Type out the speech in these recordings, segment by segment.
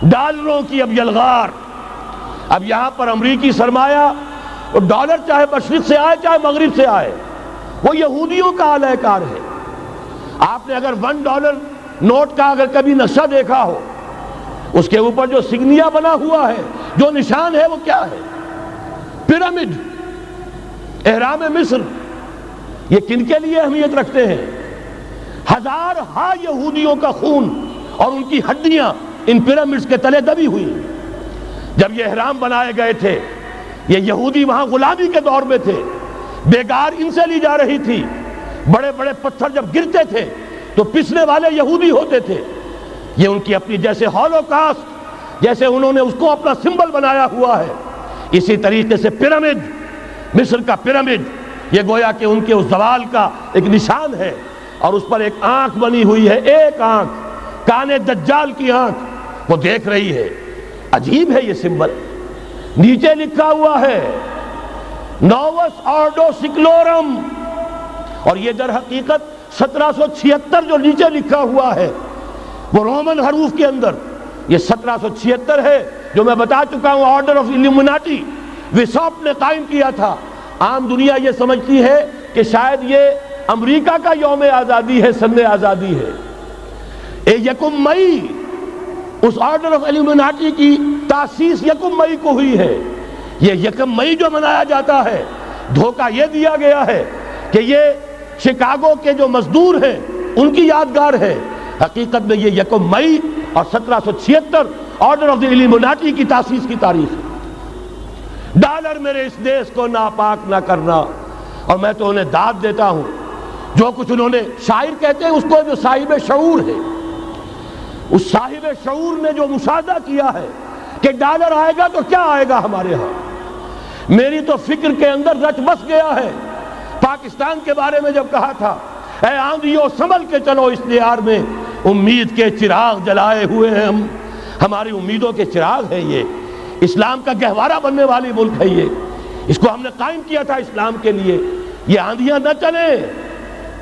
ڈالروں کی اب یلغار. اب یہاں پر امریکی سرمایہ، اور ڈالر چاہے مشرق سے آئے چاہے مغرب سے آئے، وہ یہودیوں کا اعلی کار ہے. آپ نے اگر $1 نوٹ کا اگر کبھی نقشہ دیکھا ہو، اس کے اوپر جو سگنیا بنا ہوا ہے، جو نشان ہے، وہ کیا ہے؟ پیرامڈ، احرام مصر. یہ کن کے لیے اہمیت رکھتے ہیں؟ ہزارہا یہودیوں کا خون اور ان کی ہڈیاں ان پیرامڈز کے تلے دبی ہوئی. جب یہ احرام بنائے گئے تھے، یہ یہودی وہاں غلامی کے دور میں تھے، بیگار ان سے لی جا رہی تھی. بڑے بڑے پتھر جب گرتے تھے تو پسنے والے یہودی ہوتے تھے. یہ ان کی اپنی جیسے ہولوکاسٹ، جیسے انہوں نے اس کو اپنا سمبل بنایا ہوا ہے، اسی طریقے سے پیرامڈ، مصر کا پیرامڈ، یہ گویا کہ ان کے اس زوال کا ایک نشان ہے. اور اس پر ایک آنکھ بنی ہوئی ہے، ایک آنکھ، کانے دجال کی آنکھ، وہ دیکھ رہی ہے. عجیب ہے یہ سمبل. نیچے لکھا ہوا ہے نووس آرڈو سکلورم، اور یہ در حقیقت 1776 جو نیچے لکھا ہوا ہے وہ رومن حروف کے اندر، یہ 1776 ہے جو میں بتا چکا ہوں. آرڈر آف الومناٹی وساپ نے قائم کیا تھا. عام دنیا یہ سمجھتی ہے کہ شاید یہ امریکہ کا یوم آزادی ہے، سن آزادی ہے. 1 مئی اس آرڈر آف الومناٹی کی تاسیس 1 مئی کو ہوئی ہے. یہ 1 مئی جو منایا جاتا ہے، دھوکہ یہ دیا گیا ہے کہ یہ شکاگو کے جو مزدور ہیں ان کی یادگار ہے. حقیقت میں یہ 1 مئی اور 1776 آرڈر آف دی الومناٹی کی تاسیس کی تاریخ ہے. ڈالر میرے اس دیش کو ناپاک نہ کرنا، اور میں تو انہیں داد دیتا ہوں. جو کچھ انہوں نے، شاعر کہتے ہیں اس کو جو صاحب شعور ہے، اس صاحب شعور نے جو مشاہدہ کیا ہے کہ ڈالر آئے گا تو کیا آئے گا ہمارے ہاں. میری تو فکر کے اندر رچ بس گیا ہے. پاکستان کے بارے میں جب کہا تھا، اے آندھیوں سنبھل کے چلو اس دیار میں، امید کے چراغ جلائے ہوئے ہیں ہم. ہماری امیدوں کے چراغ ہے یہ. اسلام کا گہوارہ بننے والی ملک ہے یہ. اس کو ہم نے قائم کیا تھا اسلام کے لیے. یہ آندھیاں نہ چلیں.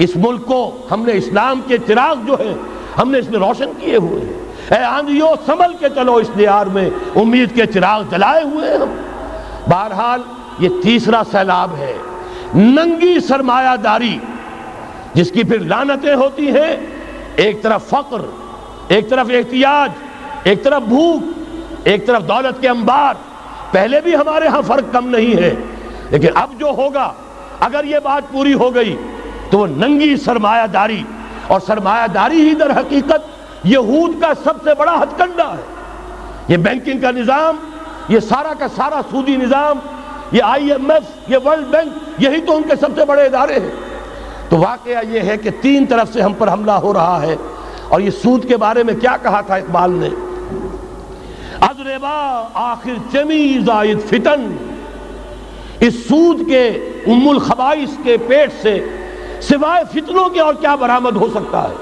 اس ملک کو ہم نے اسلام کے چراغ جو ہے ہم نے اس میں روشن کیے ہوئے ہیں. اے آندھیوں سنبھل کے چلو اس دیار میں، امید کے چراغ جلائے ہوئے ہیں ہم. بہرحال یہ تیسرا سیلاب ہے، ننگی سرمایہ داری، جس کی پھر لعنتیں ہوتی ہیں. ایک طرف فقر، ایک طرف احتیاج، ایک طرف بھوک، ایک طرف دولت کے انبار. پہلے بھی ہمارے ہاں فرق کم نہیں ہے، لیکن اب جو ہوگا، اگر یہ بات پوری ہو گئی تو وہ ننگی سرمایہ داری. اور سرمایہ داری ہی در حقیقت یہود کا سب سے بڑا ہتھ کنڈا ہے. یہ بینکنگ کا نظام، یہ سارا کا سارا سودی نظام، یہ IMF، یہ ورلڈ بینک، یہی تو ان کے سب سے بڑے ادارے ہیں. تو واقعہ یہ ہے کہ 3 طرف سے ہم پر حملہ ہو رہا ہے. اور یہ سود کے بارے میں کیا کہا تھا اقبال نے؟ از ربا آخر چمی زائد فتن. اس سود کے ام الخبائث کے پیٹ سے سوائے فتنوں کے اور کیا برآمد ہو سکتا ہے؟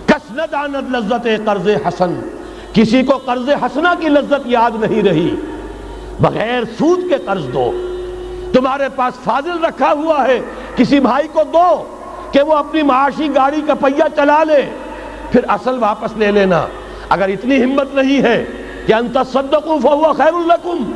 کس نہ داند لذت قرض حسن. کسی کو قرض حسنہ کی لذت یاد نہیں رہی. بغیر سود کے قرض دو. تمہارے پاس فاضل رکھا ہوا ہے، کسی بھائی کو دو کہ وہ اپنی معاشی گاڑی کا پہیہ چلا لے، پھر اصل واپس لے لینا. اگر اتنی ہمت نہیں ہے کہ ان تصدقوا فهو خیر لکم،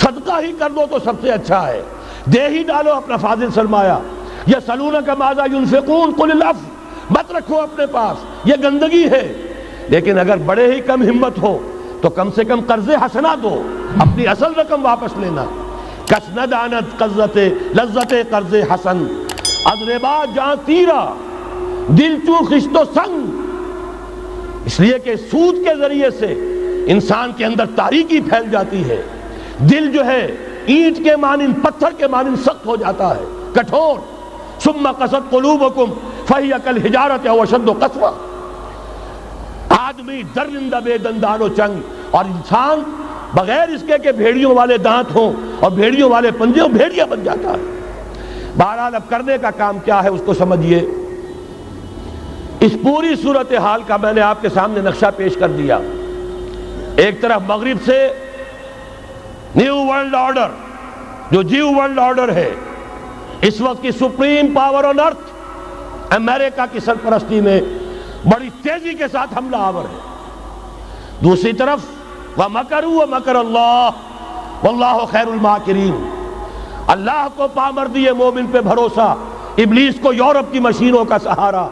صدقہ ہی کر دو تو سب سے اچھا ہے. دے ہی ڈالو اپنا فاضل سرمایہ. یسألونک ماذا ينفقون قل العفو. مت رکھو اپنے پاس، یہ گندگی ہے. لیکن اگر بڑے ہی کم ہمت ہو تو کم سے کم قرض حسنہ دو، اپنی اصل رقم واپس لینا. کس نہ داند لذت قرض حسن. از ربا جاں تیرا دل چوں خشت و سنگ. اس لیے کہ سود کے ذریعے سے انسان کے اندر تاریکی پھیل جاتی ہے. دل جو ہے اینٹ کے مانند، پتھر کے مانند سخت ہو جاتا ہے، کٹھور. ثم قست قلوبکم فہی کالحجارۃ او اشد قسوۃ. آدمی درندہ بے دندان و چنگ، اور انسان بغیر اس کے کہ بھیڑیوں والے دانت ہوں اور بھیڑیوں والے پنجے ہوں، بھیڑیا بن جاتا ہے. بہرحال اب کرنے کا کام کیا ہے اس کو سمجھیے. اس پوری صورتحال کا میں نے آپ کے سامنے نقشہ پیش کر دیا. ایک طرف مغرب سے نیو ورلڈ آرڈر، جو جیو ورلڈ آرڈر ہے، اس وقت کی سپریم پاور آن ارتھ، امریکہ کی سرپرستی میں بڑی تیزی کے ساتھ حملہ آور ہے. دوسری طرف وَمَكَرُوا وَمَكَرَ اللَّهُ وَاللَّهُ خَيْرُ الْمَاكِرِينَ۔ اللہ کو پامردی مومن پہ بھروسہ، ابلیس کو یورپ کی مشینوں کا سہارا۔